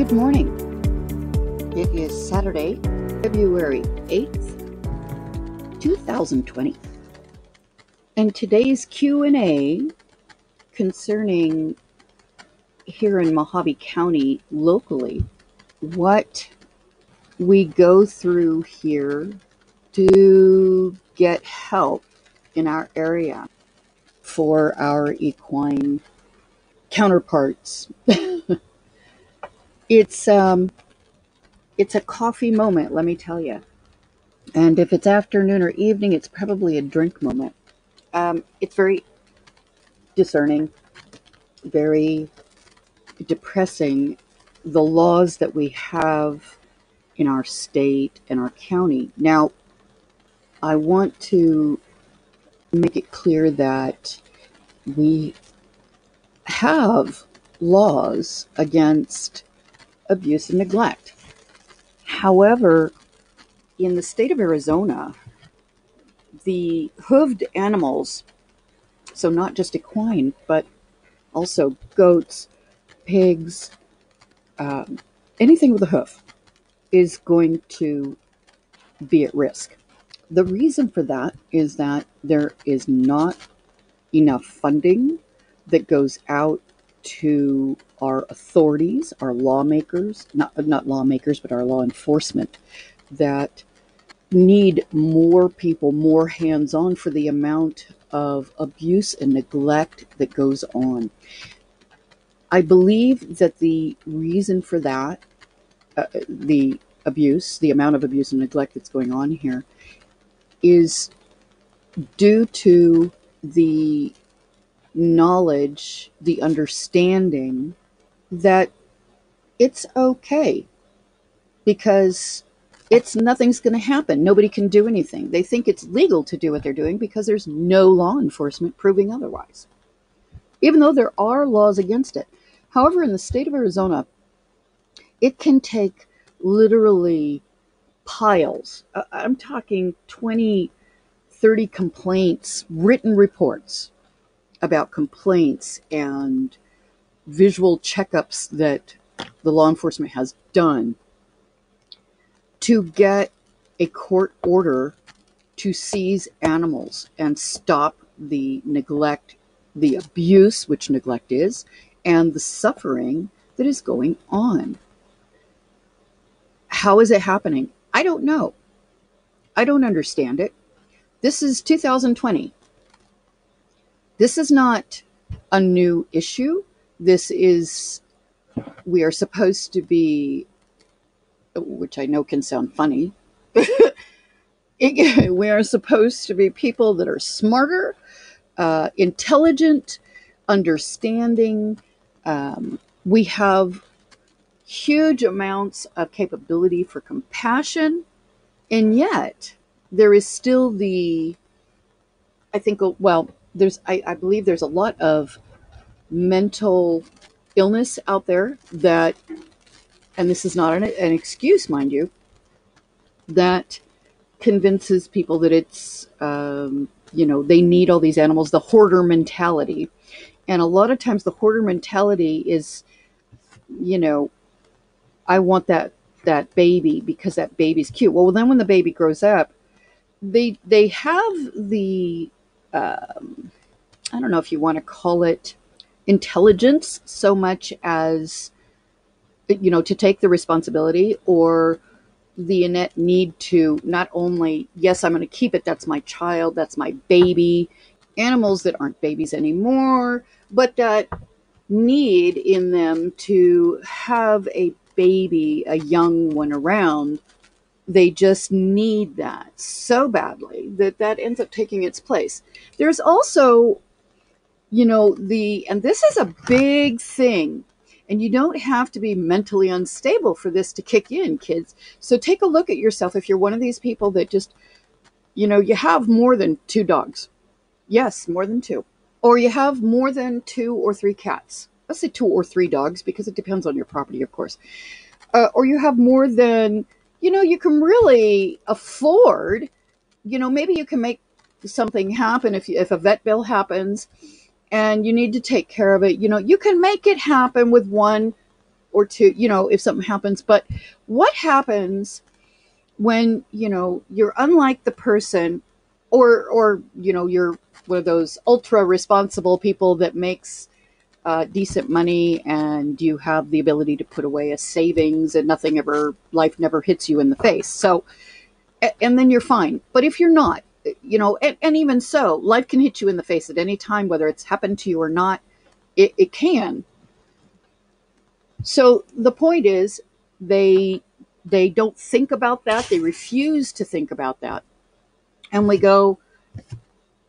Good morning. It is Saturday, February 8th, 2020. And today's Q&A concerning here in Mojave County locally, what we go through here to get help in our area for our equine counterparts. It's a coffee moment, let me tell you. And if it's afternoon or evening, it's probably a drink moment. It's very discerning, very depressing, the laws that we have in our state and our county. Now, I want to make it clear that we have laws against abuse and neglect. However, in the state of Arizona, the hooved animals, so not just equine, but also goats, pigs, anything with a hoof is going to be at risk. The reason for that is that there is not enough funding that goes out to our authorities, our lawmakers, not lawmakers, but our law enforcement, that need more people, more hands-on for the amount of abuse and neglect that goes on. I believe that the reason for that, the amount of abuse and neglect that's going on here, is due to the knowledge, the understanding that it's okay because nothing's going to happen. Nobody can do anything. They think it's legal to do what they're doing because there's no law enforcement proving otherwise, even though there are laws against it. However, in the state of Arizona, it can take literally piles. I'm talking 20, 30 complaints, written reports about complaints and visual checkups that the law enforcement has done to get a court order to seize animals and stop the neglect, the abuse, which neglect is, and the suffering that is going on. How is it happening? I don't know. I don't understand it. This is 2020. This is not a new issue. We are supposed to be, which I know can sound funny, we are supposed to be people that are smarter, intelligent, understanding. We have huge amounts of capability for compassion, and yet there is still I believe there's a lot of mental illness out there that, and this is not an excuse, mind you, that convinces people that it's, they need all these animals, the hoarder mentality. And a lot of times the hoarder mentality is, I want that baby because that baby's cute. Well, then when the baby grows up, they have the, I don't know if you want to call it intelligence so much as, to take the responsibility, or the innate need to not only, yes, I'm going to keep it, that's my child, that's my baby, animals that aren't babies anymore, but that need in them to have a baby, a young one around. They just need that so badly that ends up taking its place. There's also, and this is a big thing, and you don't have to be mentally unstable for this to kick in, kids. So take a look at yourself. If you're one of these people that just, you have more than 2 dogs. Yes, more than 2. Or you have more than 2 or 3 cats. Let's say 2 or 3 dogs, because it depends on your property, of course. Or you have more than, you can really afford, maybe you can make something happen if a vet bill happens and you need to take care of it. You can make it happen with 1 or two, if something happens. But what happens when, you're unlike the person, or you're one of those ultra responsible people that makes decent money, and you have the ability to put away a savings, and life never hits you in the face. So, and then you're fine. But if you're not, and even so, life can hit you in the face at any time, whether it's happened to you or not. It can. So the point is, they don't think about that. They refuse to think about that. And we go,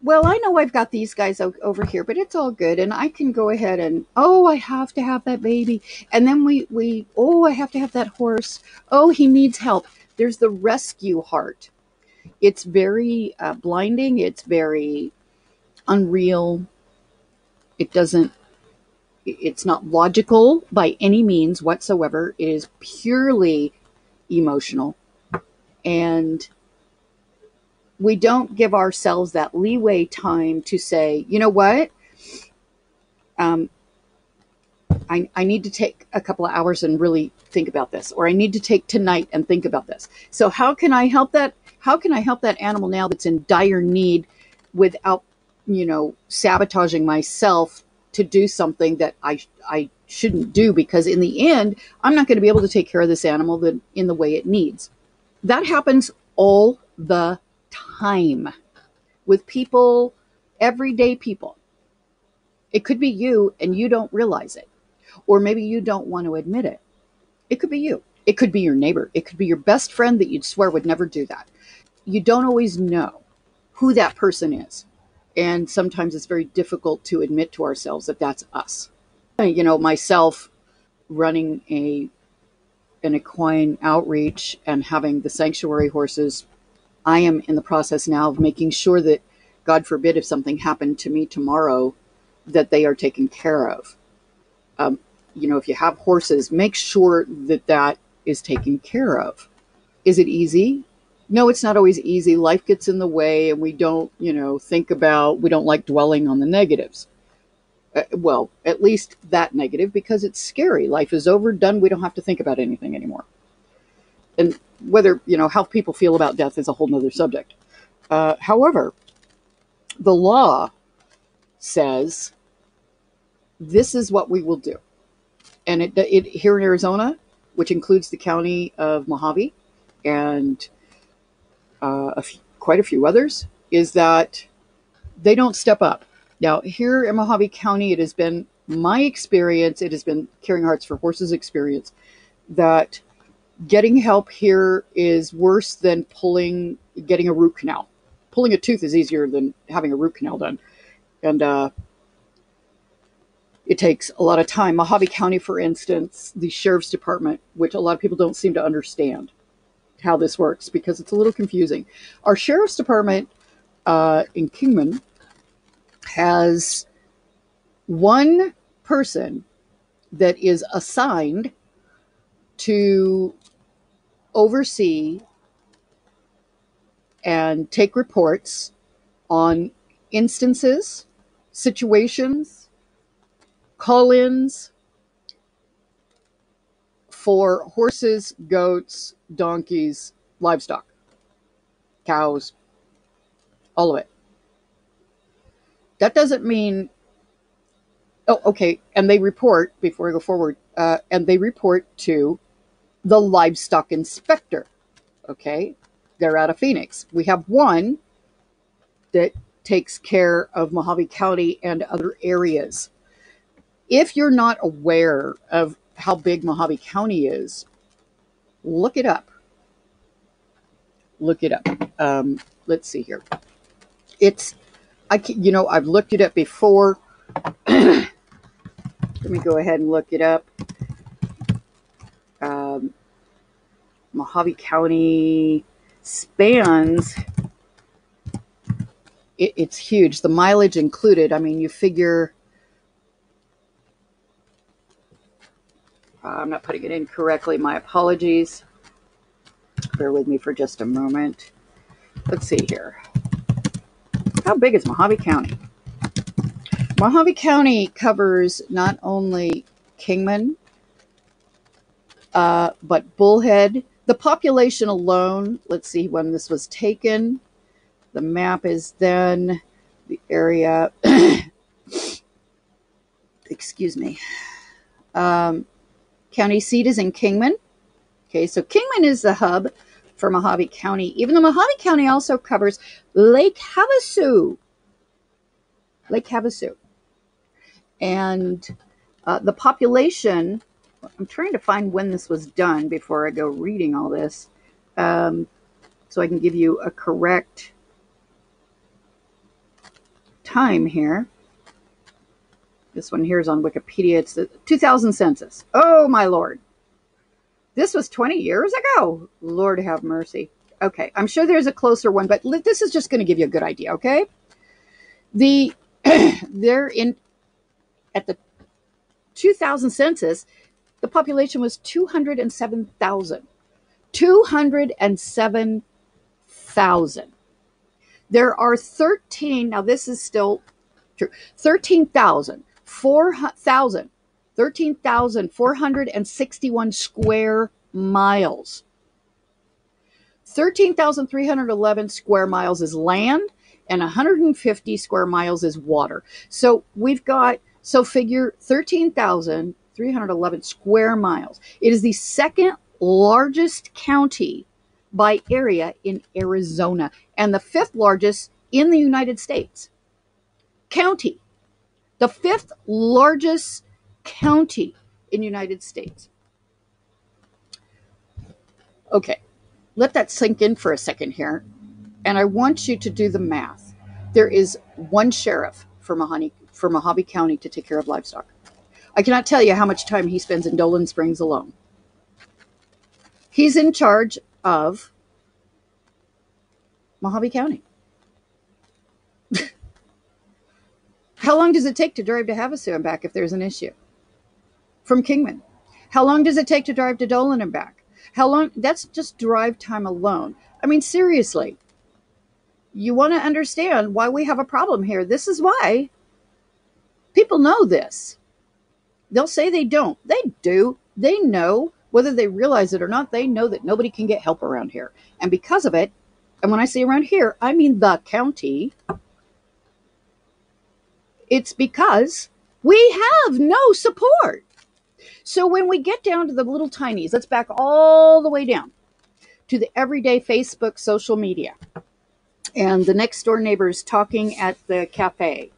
well, I know I've got these guys over here, but it's all good. And I can go ahead and, oh, I have to have that baby. And then oh, I have to have that horse. Oh, he needs help. There's the rescue heart. It's very blinding. It's very unreal. It's not logical by any means whatsoever. It is purely emotional. And we don't give ourselves that leeway time to say, you know what? I need to take a couple of hours and really think about this, or I need to take tonight and think about this. So how can I help that? How can I help that animal now that's in dire need without, sabotaging myself to do something that I shouldn't do, because in the end, I'm not going to be able to take care of this animal in the way it needs. That happens all the time with people, everyday people. It could be you and you don't realize it, or maybe you don't want to admit it. It could be you. It could be your neighbor. It could be your best friend that you'd swear would never do that. You don't always know who that person is. And sometimes it's very difficult to admit to ourselves that that's us. Myself running an equine outreach and having the sanctuary horses, I am in the process now of making sure that, God forbid, if something happened to me tomorrow, that they are taken care of. If you have horses, make sure that is taken care of. Is it easy? No, it's not always easy. Life gets in the way, and we don't, we don't like dwelling on the negatives. Well, at least that negative, because it's scary. Life is over, done. We don't have to think about anything anymore. And whether, how people feel about death is a whole nother subject. However, the law says this is what we will do. And it here in Arizona, which includes the county of Mojave and quite a few others, is that they don't step up. Now, here in Mojave County, it has been my experience, it has been Caring Hearts for Horses experience, that getting help here is worse than getting a root canal. Pulling a tooth is easier than having a root canal done. And it takes a lot of time. Mojave County, for instance, the sheriff's department, which a lot of people don't seem to understand how this works because it's a little confusing. Our sheriff's department in Kingman has one person that is assigned to oversee and take reports on instances, situations, call-ins for horses, goats, donkeys, livestock, cows, all of it. That doesn't mean, and they report, before I go forward, and they report to the livestock inspector, okay? They're out of Phoenix. We have one that takes care of Mojave County and other areas. If you're not aware of how big Mojave County is, look it up. Look it up. Let's see here. I've looked it up before. Let me go ahead and look it up. Mojave County spans, it's huge. The mileage included. I mean, you figure, I'm not putting it in correctly. My apologies. Bear with me for just a moment. Let's see here. How big is Mojave County? Mojave County covers not only Kingman, But Bullhead, the population alone, let's see when this was taken. The map is then the area, excuse me. County seat is in Kingman. Okay, so Kingman is the hub for Mojave County, even though Mojave County also covers Lake Havasu. Lake Havasu. And the population, I'm trying to find when this was done before I go reading all this, so I can give you a correct time here. This one here is on Wikipedia. It's the 2000 census. Oh, my Lord. This was 20 years ago. Lord have mercy. Okay, I'm sure there's a closer one, but this is just going to give you a good idea, okay? They're in, at the 2000 census, the population was 207,000. 207,000. There are 13, now this is still true, 13,461 square miles. 13,311 square miles is land and 150 square miles is water. So we've got, so figure 13,311 square miles. It is the second largest county by area in Arizona and the fifth largest in the United States. County. The fifth largest county in the United States. Okay, let that sink in for a second here. And I want you to do the math. There is one sheriff for Mojave County to take care of livestock. I cannot tell you how much time he spends in Dolan Springs alone. He's in charge of Mojave County. How long does it take to drive to Havasu and back if there's an issue? From Kingman. How long does it take to drive to Dolan and back? How long? That's just drive time alone. I mean, seriously. You want to understand why we have a problem here. This is why people know this. They'll say they don't. They do. They know, whether they realize it or not, they know that nobody can get help around here. And because of it, and when I say around here, I mean the county, it's because we have no support. So when we get down to the little tinies, let's back all the way down to the everyday Facebook social media. And the next door neighbors talking at the cafe.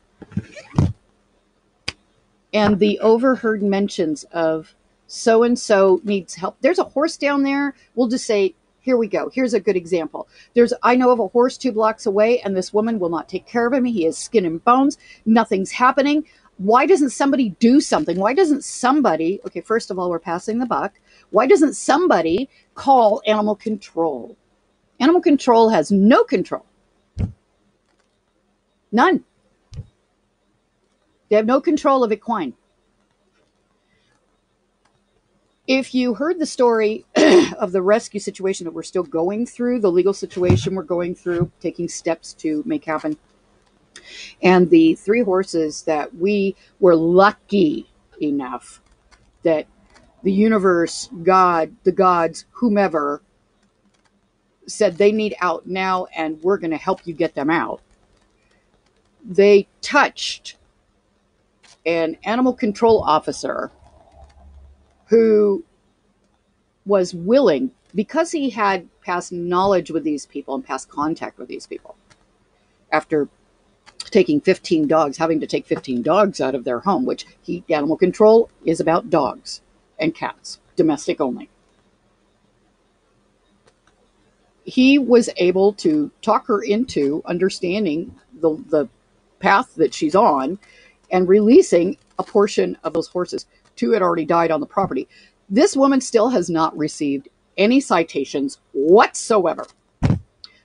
And the overheard mentions of so-and-so needs help. There's a horse down there. We'll just say, here we go. Here's a good example. I know of a horse 2 blocks away, and this woman will not take care of him. He has skin and bones. Nothing's happening. Why doesn't somebody do something? Why doesn't somebody, okay, first of all, we're passing the buck. Why doesn't somebody call animal control? Animal control has no control. None. They have no control of equine. If you heard the story of the rescue situation that we're still going through, the legal situation we're going through, taking steps to make happen, and the 3 horses that we were lucky enough that the universe, God, the gods, whomever, said they need out now and we're going to help you get them out. They touched an animal control officer who was willing, because he had past knowledge with these people and past contact with these people, after taking 15 dogs, having to take 15 dogs out of their home, which animal control is about dogs and cats, domestic only. He was able to talk her into understanding the path that she's on and releasing a portion of those horses. 2 had already died on the property. This woman still has not received any citations whatsoever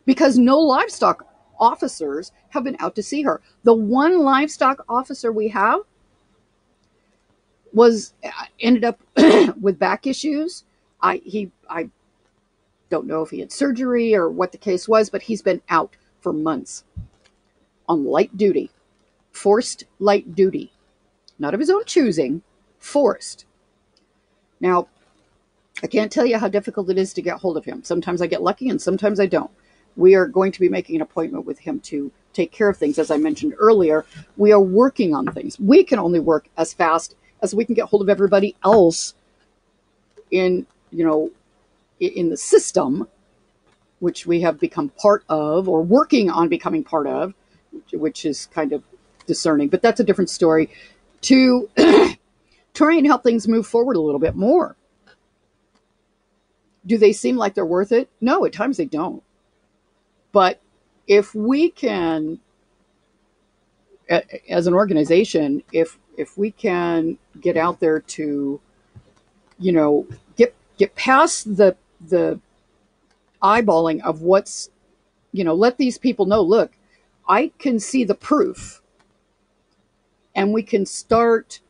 because no livestock officers have been out to see her. The one livestock officer we have ended up with back issues. I don't know if he had surgery or what the case was, but he's been out for months on light duty, forced light duty, not of his own choosing, forced. Now, I can't tell you how difficult it is to get hold of him. Sometimes I get lucky and sometimes I don't. We are going to be making an appointment with him to take care of things. As I mentioned earlier, we are working on things. We can only work as fast as we can get hold of everybody else in, in the system, which we have become part of or working on becoming part of, which is kind of discerning. But that's a different story. To try and help things move forward a little bit more. Do they seem like they're worth it? No, at times they don't. But if we can, as an organization, if we can get out there to, get past the eyeballing of what's, let these people know, look, I can see the proof, and we can start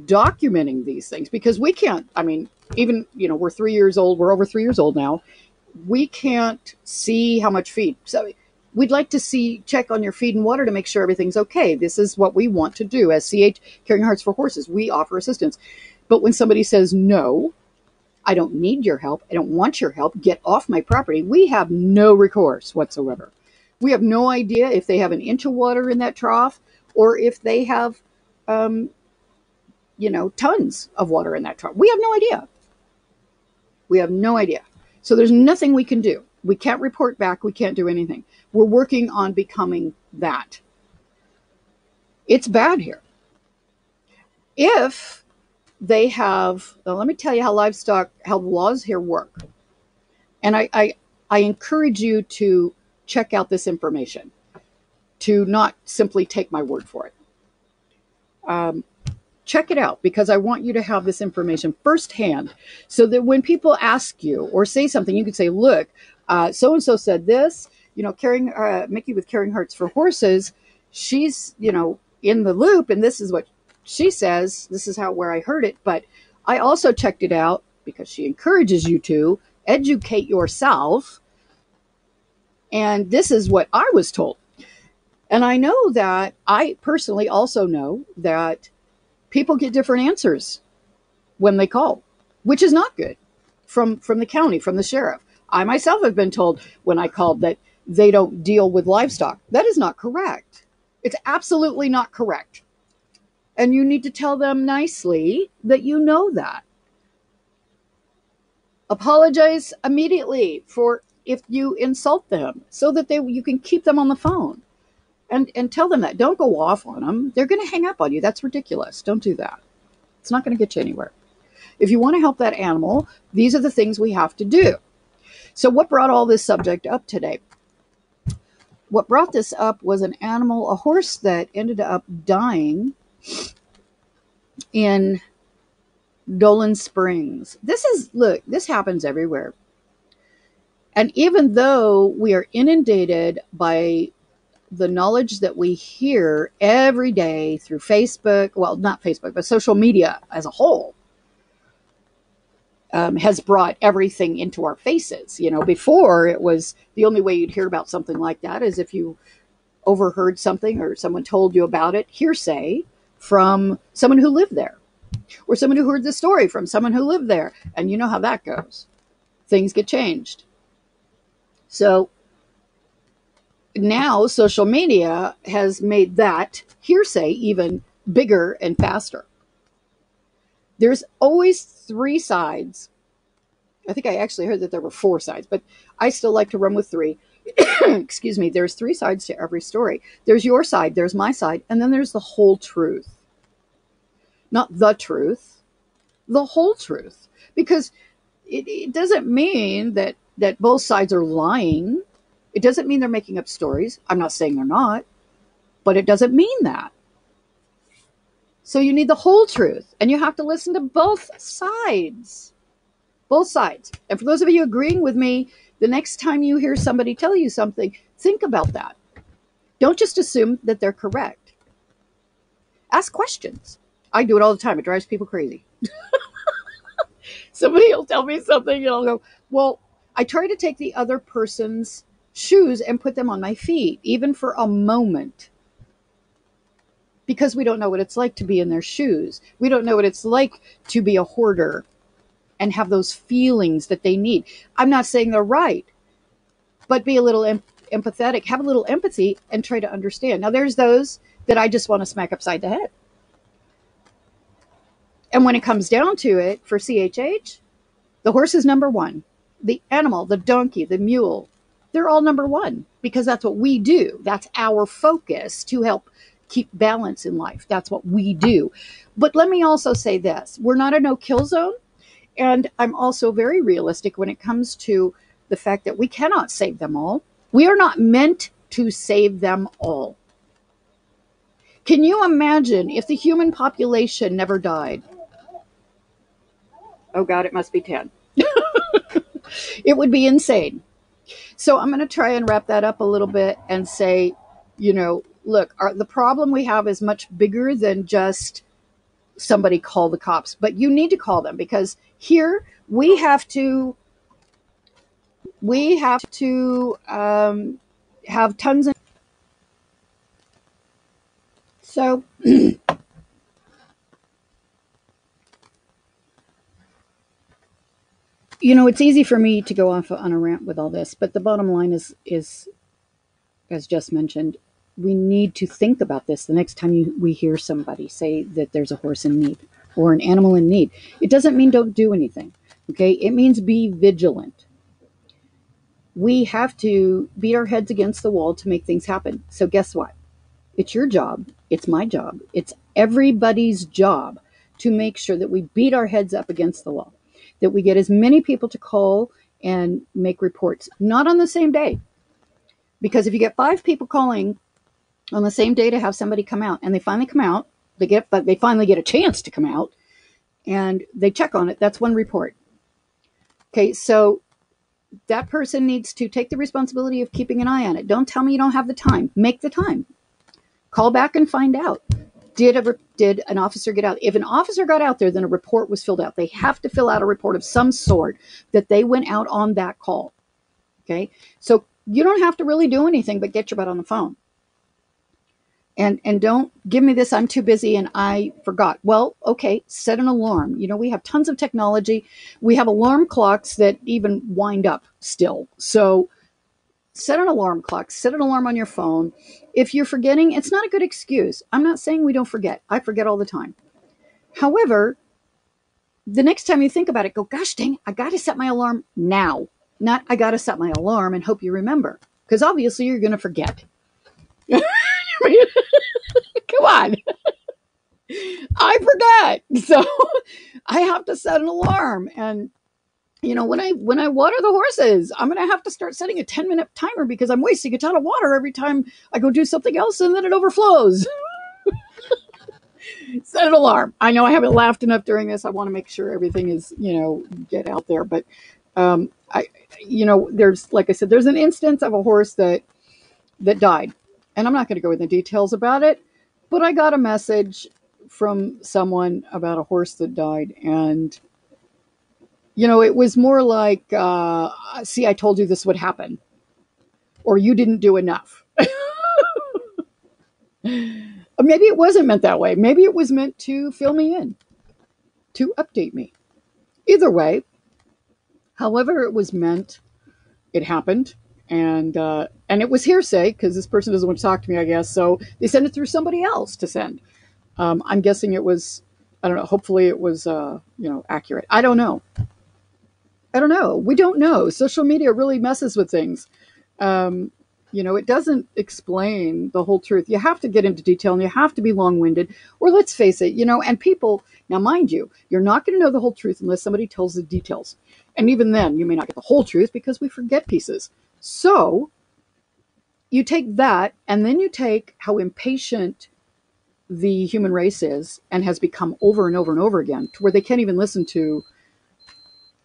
documenting these things, because we can't, even, we're 3 years old, we're over 3 years old now. We can't see how much feed. So we'd like to check on your feed and water to make sure everything's okay. This is what we want to do as CH, Caring Hearts for Horses. We offer assistance. But when somebody says, no, I don't need your help, I don't want your help, get off my property, we have no recourse whatsoever. We have no idea if they have an inch of water in that trough or if they have, tons of water in that trough. We have no idea. We have no idea. So there's nothing we can do. We can't report back. We can't do anything. We're working on becoming that. It's bad here. If they have, well, let me tell you how the laws here work. And I encourage you to check out this information, to not simply take my word for it. Check it out, because I want you to have this information firsthand, so that when people ask you or say something, you can say, look, so-and-so said this, Mickey with Caring Hearts for Horses, she's, in the loop, and this is what she says, this is where I heard it, but I also checked it out, because she encourages you to educate yourself, and this is what I was told. And I know that, I personally also know that people get different answers when they call, which is not good, from the county, from the sheriff. I myself have been told when I called that they don't deal with livestock. That is not correct. It's absolutely not correct. And you need to tell them nicely that you know that. Apologize immediately for if you insult them, so that you can keep them on the phone. And tell them that. Don't go off on them. They're going to hang up on you. That's ridiculous. Don't do that. It's not going to get you anywhere. If you want to help that animal, these are the things we have to do. So what brought all this subject up today? What brought this up was an animal, a horse that ended up dying in Dolan Springs. This happens everywhere. And even though we are inundated by the knowledge that we hear every day through Facebook, well, not Facebook, but social media as a whole, has brought everything into our faces. Before, it was the only way you'd hear about something like that is if you overheard something or someone told you about it, hearsay, from someone who lived there, or someone who heard the story from someone who lived there. And you know how that goes. Things get changed. So now social media has made that hearsay even bigger and faster. There's always 3 sides. I think I actually heard that there were 4 sides, but I still like to run with 3. Excuse me. There's 3 sides to every story. There's your side, there's my side, and then there's the whole truth. Not the truth, the whole truth. Because it doesn't mean that both sides are lying. It doesn't mean they're making up stories. I'm not saying they're not, but it doesn't mean that. So you need the whole truth, and you have to listen to both sides. Both sides. And for those of you agreeing with me, the next time you hear somebody tell you something, think about that. Don't just assume that they're correct. Ask questions. I do it all the time. It drives people crazy. Somebody will tell me something, and I'll go, well, I try to take the other person's shoes and put them on my feet, even for a moment, because we don't know what it's like to be in their shoes. We don't know what it's like to be a hoarder and have those feelings that they need. I'm not saying they're right, but be a little empathetic, have a little empathy, and try to understand. Now, there's those that I just want to smack upside the head. And when it comes down to it, for CHH, the horse is number one. The animal, the donkey, the mule, they're all number one because that's what we do. That's our focus to help keep balance in life. That's what we do. But let me also say this. We're not a no-kill zone. And I'm also very realistic when it comes to the fact that we cannot save them all. We are not meant to save them all. Can you imagine if the human population never died? Oh God, it must be 10. It would be insane. So I'm going to try and wrap that up a little bit and say, look, the problem we have is much bigger than just somebody call the cops, but you need to call them because here we have to have tons of, so it's easy for me to go off on a rant with all this, but the bottom line is as just mentioned, we need to think about this the next time we hear somebody say that there's a horse in need or an animal in need. It doesn't mean don't do anything, okay? It means be vigilant. We have to beat our heads against the wall to make things happen. So guess what? It's your job. It's my job. It's everybody's job to make sure that we beat our heads up against the wall, that we get as many people to call and make reports, not on the same day. Because if you get 5 people calling on the same day to have somebody come out, and they finally come out, they finally get a chance to come out, and they check on it, that's one report. Okay, so that person needs to take the responsibility of keeping an eye on it. Don't tell me you don't have the time. Make the time. Call back and find out. Did an officer get out? If an officer got out there, then a report was filled out. They have to fill out a report of some sort that they went out on that call. Okay, so you don't have to really do anything but get your butt on the phone. And don't give me this, I'm too busy and I forgot. Well, okay, set an alarm. We have tons of technology. We have alarm clocks that even wind up still. So set an alarm clock, set an alarm on your phone. If you're forgetting, it's not a good excuse. I'm not saying we don't forget. I forget all the time. However, the next time you think about it, go, gosh dang, I got to set my alarm now. Not I got to set my alarm and hope you remember. Because obviously you're going to forget. Come on. I forgot. So I have to set an alarm. And, when I water the horses, I'm going to have to start setting a 10-minute timer because I'm wasting a ton of water every time I go do something else and then it overflows. Set an alarm. I know I haven't laughed enough during this. I want to make sure everything is, get out there. But, there's, like I said, there's an instance of a horse that died. And I'm not going to go into details about it, but I got a message from someone about a horse that died. And, it was more like, see, I told you this would happen. Or you didn't do enough. Maybe it wasn't meant that way. Maybe it was meant to fill me in, to update me. Either way, however it was meant, it happened. And it was hearsay because this person doesn't want to talk to me, I guess. So they sent it through somebody else to send. I'm guessing it was, I don't know. Hopefully it was, accurate. I don't know. We don't know. Social media really messes with things. It doesn't explain the whole truth. You have to get into detail and you have to be long-winded. Or let's face it, and people, now mind you, you're not going to know the whole truth unless somebody tells the details. And even then, you may not get the whole truth because we forget pieces. So you take that and then you take how impatient the human race is and has become over and over and over again to where they can't even listen to,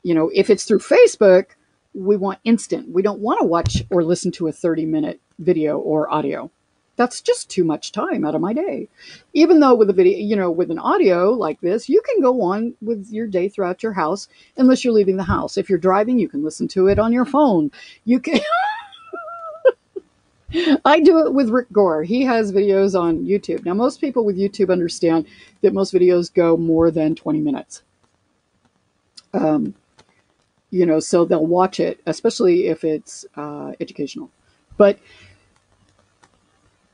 if it's through Facebook, we want instant. We don't want to watch or listen to a 30-minute video or audio. That's just too much time out of my day. Even though with a video, with an audio like this, you can go on with your day throughout your house, unless you're leaving the house. If you're driving, you can listen to it on your phone. You can. I do it with Rick Gore. He has videos on YouTube. Now, most people with YouTube understand that most videos go more than 20 minutes. So they'll watch it, especially if it's educational. But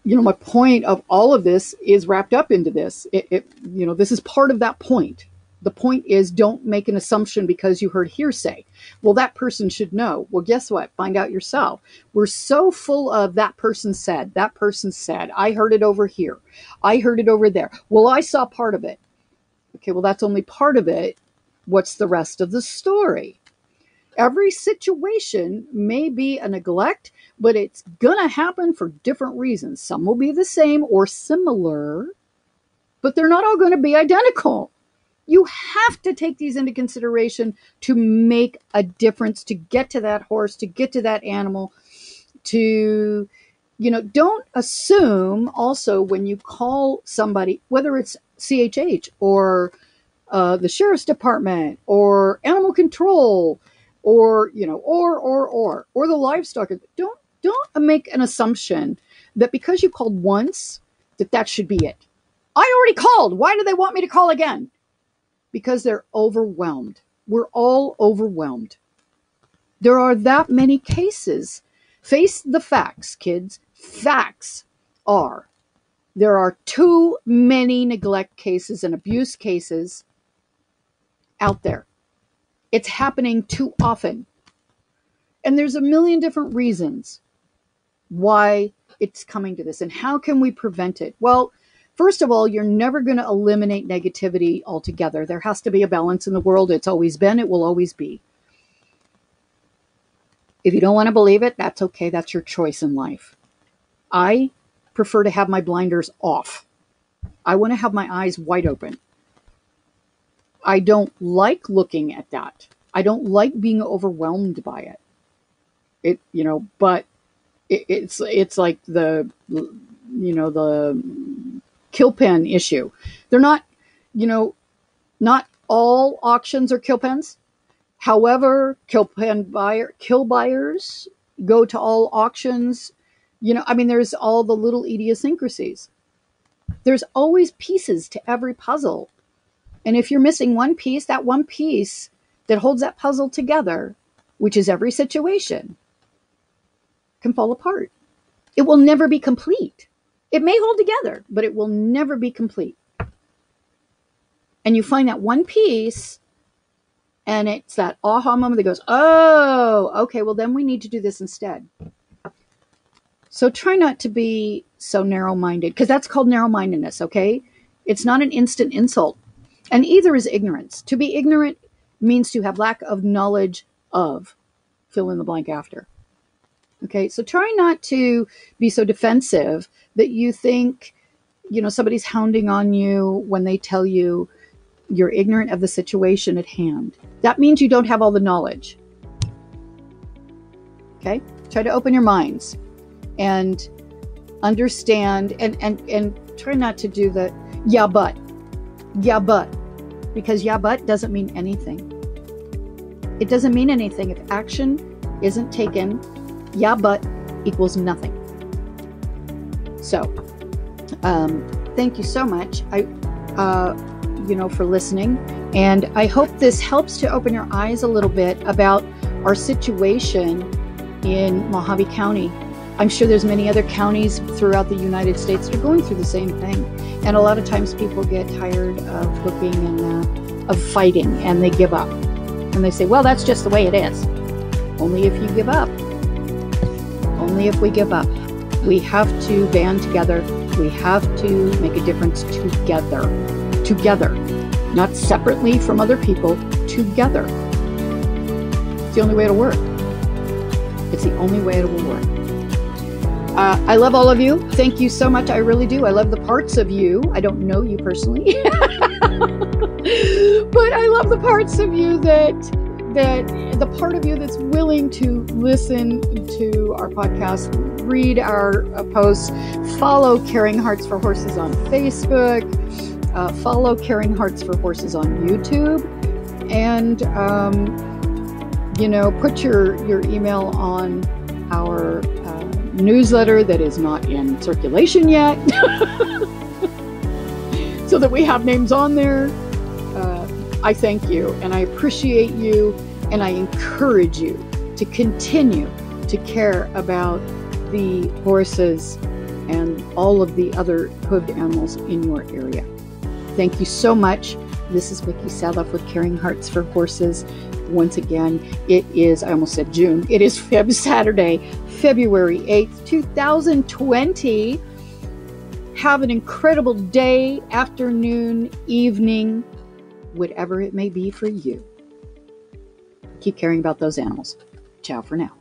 my point of all of this is wrapped up into this. This is part of that point. The point is, don't make an assumption because you heard hearsay. Well, that person should know. Well, guess what? Find out yourself. We're so full of that person said, I heard it over here. I heard it over there. Well, I saw part of it. Okay, well, that's only part of it. What's the rest of the story? Every situation may be a neglect, but it's going to happen for different reasons. Some will be the same or similar, but they're not all going to be identical. You have to take these into consideration to make a difference, to get to that horse, to get to that animal, don't assume also when you call somebody, whether it's CHH or the sheriff's department or animal control or the livestock, don't make an assumption that because you called once that should be it. I already called. Why do they want me to call again? Because they're overwhelmed. We're all overwhelmed. There are that many cases. Face the facts, kids. Facts are there are too many neglect cases and abuse cases out there. It's happening too often. And there's a million different reasons why it's coming to this. And how can we prevent it? Well, first of all, you're never going to eliminate negativity altogether. There has to be a balance in the world. It's always been. It will always be. If you don't want to believe it, that's okay. That's your choice in life. I prefer to have my blinders off. I want to have my eyes wide open. I don't like looking at that. I don't like being overwhelmed by it. But it's like the kill pen issue. They're not, not all auctions are kill pens. However, kill buyers go to all auctions. There's all the little idiosyncrasies. There's always pieces to every puzzle. And if you're missing one piece, that one piece that holds that puzzle together, which is every situation, can fall apart. It will never be complete. It may hold together, but it will never be complete. And you find that one piece, and it's that aha moment that goes, oh, okay, well then we need to do this instead. So try not to be so narrow-minded, because that's called narrow-mindedness, okay? It's not an instant insult. And either is ignorance. To be ignorant means to have lack of knowledge of, fill in the blank after. Okay, so try not to be so defensive that you think, somebody's hounding on you when they tell you you're ignorant of the situation at hand. That means you don't have all the knowledge. Okay, try to open your minds and understand and try not to do the yeah, but, because yeah, but doesn't mean anything. It doesn't mean anything if action isn't taken. Yeah, but equals nothing. So, thank you so much, for listening. And I hope this helps to open your eyes a little bit about our situation in Mojave County. I'm sure there's many other counties throughout the United States that are going through the same thing. And a lot of times people get tired of looking and of fighting, and they give up. And they say, well, that's just the way it is. Only if you give up. Only if we give up. We have to band together. We have to make a difference together. Together. Not separately from other people. Together. It's the only way it'll work. It's the only way it will work. I love all of you. Thank you so much. I really do. I love the parts of you. I don't know you personally. But I love the parts of you that the part of you that's willing to listen to our podcast, read our posts, follow Caring Hearts for Horses on Facebook, follow Caring Hearts for Horses on YouTube, and put your email on our newsletter that is not in circulation yet, so that we have names on there. I thank you and I appreciate you, and I encourage you to continue to care about the horses and all of the other hooved animals in your area. Thank you so much. This is Vicki Sadoff with Caring Hearts for Horses. Once again, it is, I almost said June, it is Saturday, February 8th, 2020. Have an incredible day, afternoon, evening, whatever it may be for you. Keep caring about those animals. Ciao for now.